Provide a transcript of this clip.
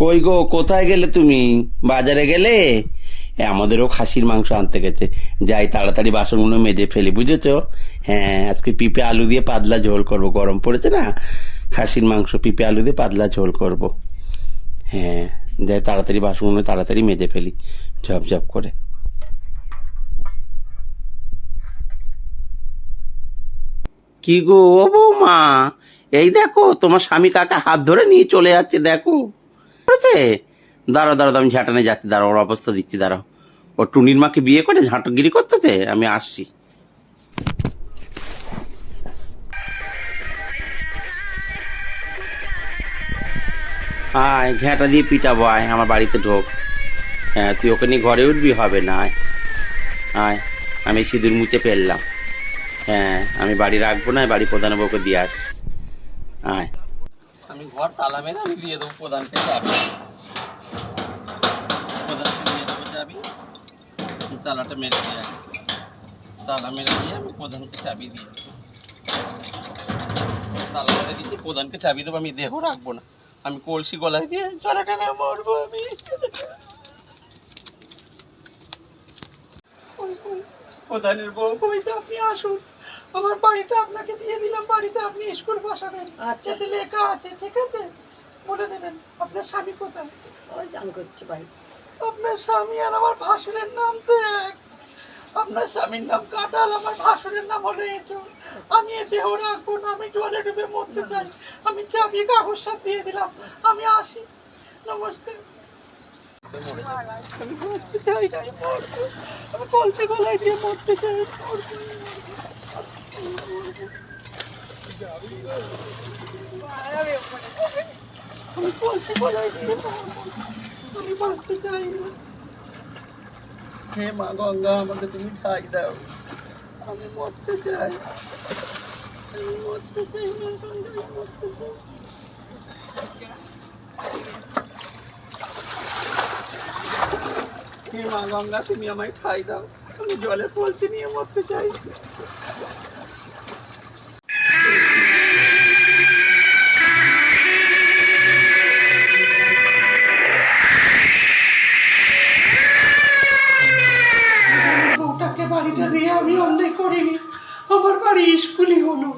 কই গো, কোথায় গেলে তুমি? বাজারে গেলে? আমাদেরও খাসির মাংস আনতে গেছে। যাই তাড়াতাড়ি বাসনগুলো মেজে ফেলি, বুঝেছো? হ্যাঁ, আজকে পিপে আলু দিয়ে পাতলা ঝোল করব, গরম পড়েছে না। খাসির মাংস পিপে আলু দিয়ে পাতলা ঝোল করব। হ্যাঁ, যাই তাড়াতাড়ি বাসনগুলো তাড়াতাড়ি মেজে ফেলি ঝপঝপ করে। কি গো ও বৌমা, এই দেখো তোমার স্বামী কাকা হাত ধরে নিয়ে চলে যাচ্ছে, দেখো। করেছে? দাঁড়াও দাঁড়াও, আমি ঝাঁটানে যাচ্ছি, দাঁড়াও, ওর অবস্থা দিচ্ছি, দাঁড়াও। ও টুনির মাকে বিয়ে করে ঝাঁটগিরি করতেছে, আমি আসছি। আয়, ঝাঁটা দিয়ে পিটাবো, আয় আমার বাড়িতে ঢোক। হ্যাঁ, তুই ওকে নিয়ে ঘরে উঠবি, হবে না, আয় আয়। আমি সিঁদুর মুছে ফেললাম। হ্যাঁ, আমি বাড়ি রাখবো না, বাড়ি প্রধান বউকে দিয়ে আস। আয়, আমি ঘর তালা মেরে আমি দিয়ে দেবো প্রধানকে চাবি। প্রধানকে দিয়ে দেবো চাবি, তালাটা মেরে দিয়ে আয়। তালা মেরে দিয়ে আমি প্রধানকে চাবি দিয়ে দেবো। তালা মেরে দিচ্ছি, প্রধানকে চাবি দেবো, আমি দেহ রাখবো না। আমি কলসি গলায় দিয়ে জলে টেনে মরবো আমি। প্রধানের বউ কইতে আপনি আসুন আমার বাড়িতে, আপনাকে দিয়ে দিলাম বাড়িতে, আপনি স্কুল বসাবেন। আচ্ছা। এতে লেখা আছে, ঠিক আছে? বলে দেবেন আপনার স্বামী কোথায়। ওই জান করছে ভাই। আপনার স্বামী আর আমার ভাসুরের নাম তো এক। আপনার স্বামীর নাম কাঁঠাল, আমার ভাসুরের নাম হলো এঁচড়। আমি এ দেহ রাখবো না, আমি জলে ডুবে মরতে চাই। আমি চাবি কাগজ সব দিয়ে দিলাম, আমি আসি, নমস্কার। আমি বাঁচতে চাই না, আমি মরবো। আমি কলসি গলায় দিয়ে মরতে চাই, মরবো। আমি কলসি গলায় দিয়ে মরবো, আমি বাঁচতে চাই না। হে মা গঙ্গা, আমাকে তুমি ঠাই দাও, আমি মরতে চাই, আমি মরতে চাই, মা গঙ্গা, আমি মরতে চাই। হে মা গঙ্গা, তুমি আমায় ঠাই দাও, আমি জলে কলসি নিয়ে মরতে চাই। বউটাকে বাড়িটা দিয়ে আমি অন্যায় করিনি, আমার বাড়ি স্কুলই হলো।